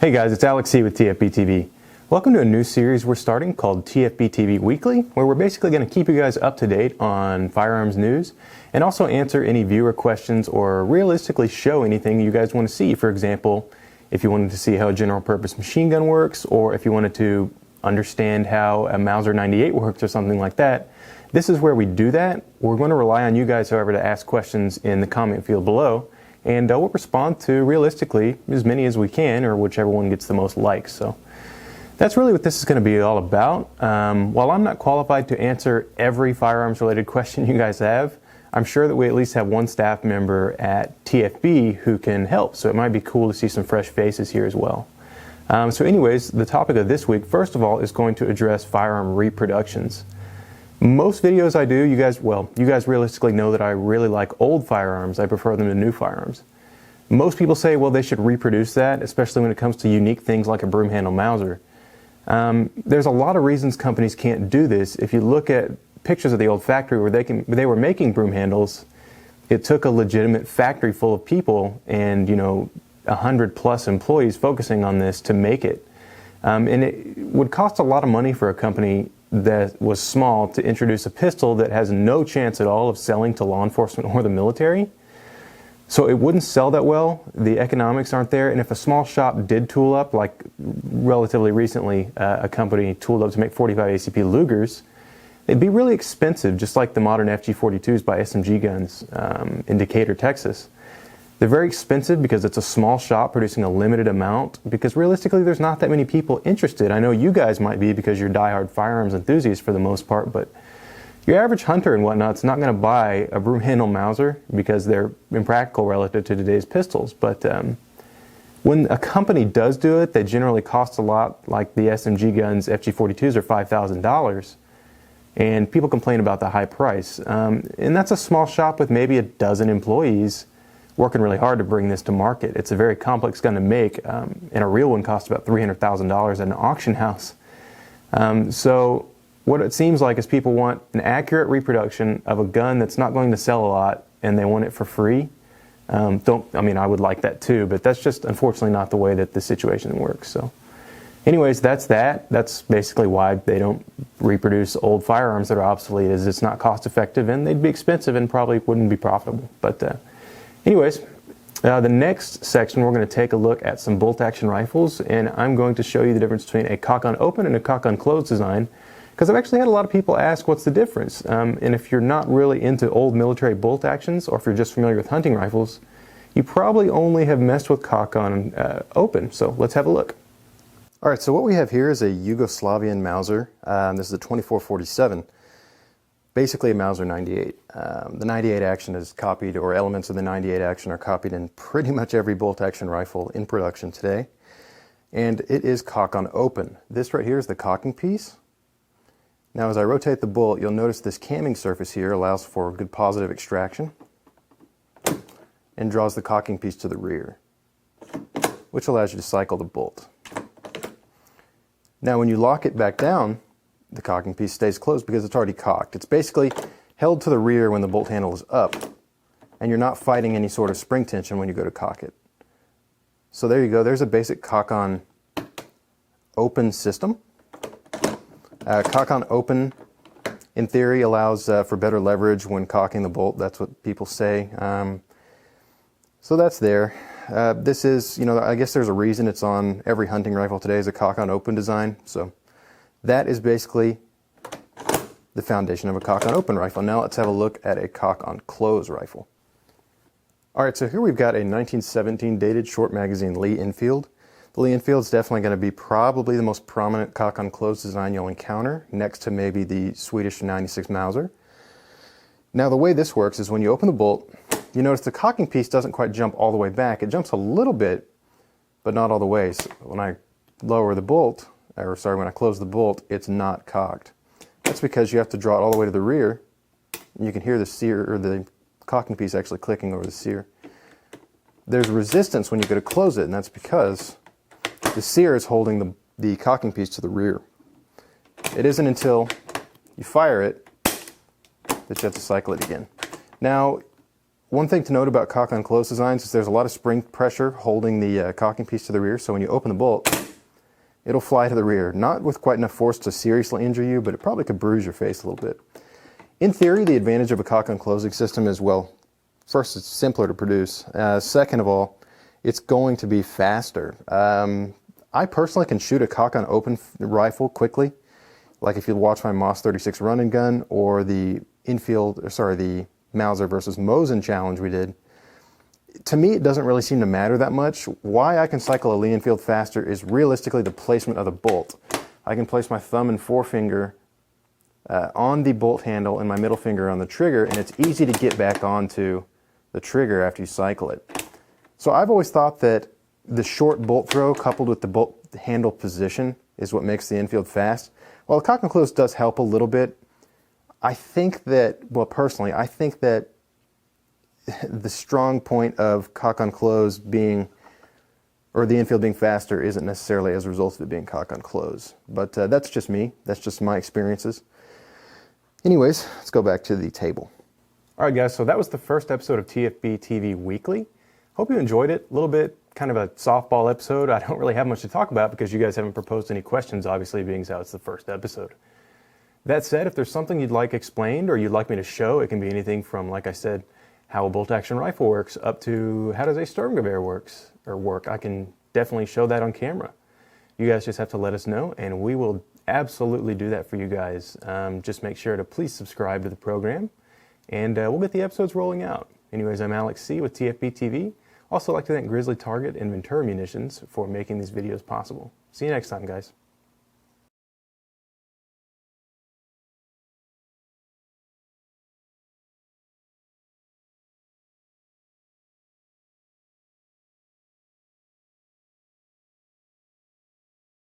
Hey guys, it's Alex C with TFBTV. Welcome to a new series we're starting called TFBTV Weekly, where we're basically going to keep you guys up to date on firearms news and also answer any viewer questions or realistically show anything you guys want to see. For example, if you wanted to see how a general purpose machine gun works, or if you wanted to understand how a Mauser 98 works or something like that, this is where we do that. We're going to rely on you guys, however, to ask questions in the comment field below, and we'll respond to realistically as many as we can, or whichever one gets the most likes. So that's really what this is going to be all about. While I'm not qualified to answer every firearms related question you guys have, I'm sure that we at least have one staff member at TFB who can help, so it might be cool to see some fresh faces here as well. So anyways, the topic of this week, first of all, is going to address firearm reproductions. Most videos I do, you guys realistically know that I really like old firearms. I prefer them to new firearms. Most people say, well, they should reproduce that, especially when it comes to unique things like a broom handle Mauser. There's a lot of reasons companies can't do this. If you look at pictures of the old factory where they were making broom handles, it took a legitimate factory full of people and 100+ employees focusing on this to make it. And it would cost a lot of money for a company that was small to introduce a pistol that has no chance at all of selling to law enforcement or the military. So it wouldn't sell that well. The economics aren't there. And if a small shop did tool up, like relatively recently, a company tooled up to make 45 ACP Lugers, it'd be really expensive, just like the modern FG42s by SMG Guns in Decatur, Texas. They're very expensive because it's a small shop producing a limited amount, because realistically there's not that many people interested. I know you guys might be because you're diehard firearms enthusiasts for the most part, but your average hunter and whatnot's not going to buy a broom handle Mauser because they're impractical relative to today's pistols. But when a company does do it, they generally cost a lot, like the SMG Guns FG42s are $5,000. And people complain about the high price. And that's a small shop with maybe a dozen employees working really hard to bring this to market. It's a very complex gun to make, and a real one costs about $300,000 at an auction house. So what it seems like is people want an accurate reproduction of a gun that's not going to sell a lot, and they want it for free. I would like that too, but that's just unfortunately not the way that the situation works. So anyways, that's that. That's basically why they don't reproduce old firearms that are obsolete, is it's not cost effective and they'd be expensive and probably wouldn't be profitable. But anyways, the next section we're going to take a look at some bolt action rifles, and I'm going to show you the difference between a CockOnOpen and a CockOnClose design, because I've actually had a lot of people ask what's the difference. And if you're not really into old military bolt actions, or if you're just familiar with hunting rifles, you probably only have messed with CockOnOpen. So let's have a look. Alright, so what we have here is a Yugoslavian Mauser. This is a 2447, basically a Mauser 98. The 98 action is copied, or elements of the 98 action are copied in pretty much every bolt action rifle in production today. And it is CockOnOpen. This right here is the cocking piece. Now as I rotate the bolt, you'll notice this camming surface here allows for good positive extraction and draws the cocking piece to the rear, which allows you to cycle the bolt. Now when you lock it back down, the cocking piece stays closed because it's already cocked. It's basically held to the rear when the bolt handle is up, and you're not fighting any sort of spring tension when you go to cock it. So there you go, there's a basic CockOnOpen system. CockOnOpen, in theory, allows for better leverage when cocking the bolt. That's what people say. So that's there. This is, I guess there's a reason it's on every hunting rifle today is a CockOnOpen design. So that is basically the foundation of a CockOnOpen rifle. Now let's have a look at a CockOnClose rifle. Alright, so here we've got a 1917 dated short magazine Lee Enfield. The Lee Enfield is definitely going to be probably the most prominent CockOnClose design you'll encounter, next to maybe the Swedish 96 Mauser. Now the way this works is when you open the bolt, you notice the cocking piece doesn't quite jump all the way back. It jumps a little bit, but not all the way. So when I lower the bolt, when I close the bolt, it's not cocked. That's because you have to draw it all the way to the rear, and you can hear the sear, or the cocking piece actually clicking over the sear. There's resistance when you go to close it, and that's because the sear is holding the cocking piece to the rear. It isn't until you fire it that you have to cycle it again. Now, One thing to note about CockOnClose designs is there's a lot of spring pressure holding the cocking piece to the rear, so when you open the bolt, it'll fly to the rear. Not with quite enough force to seriously injure you, but it probably could bruise your face a little bit. In theory, the advantage of a CockOnClosing system is, well, first, it's simpler to produce. Second of all, it's going to be faster. I personally can shoot a CockOnOpen rifle quickly, like if you watch my Moss 36 run and gun or the the Mauser versus Mosin challenge we did. To me, it doesn't really seem to matter that much. Why I can cycle a Lee Enfield faster is realistically the placement of the bolt. I can place my thumb and forefinger on the bolt handle and my middle finger on the trigger, and it's easy to get back onto the trigger after you cycle it. So I've always thought that the short bolt throw coupled with the bolt handle position is what makes the Enfield fast. While the CockOnClose does help a little bit, I think that, well, personally, I think that the strong point of CockOnClose being, or the Enfield being faster, isn't necessarily as a result of it being CockOnClose. But that's just me. That's just my experiences. Anyways, let's go back to the table. All right, guys, so that was the first episode of TFBTV Weekly. Hope you enjoyed it. A little bit kind of a softball episode. I don't really have much to talk about because you guys haven't proposed any questions, obviously, being as how it's the first episode. That said, if there's something you'd like explained or you'd like me to show, it can be anything from, like I said, how a bolt-action rifle works up to how does a Sturmgewehr work. I can definitely show that on camera. You guys just have to let us know, and we will absolutely do that for you guys. Just make sure to please subscribe to the program, and we'll get the episodes rolling out. Anyways, I'm Alex C. with TFBTV. Also like to thank Grizzly Target and Ventura Munitions for making these videos possible. See you next time, guys.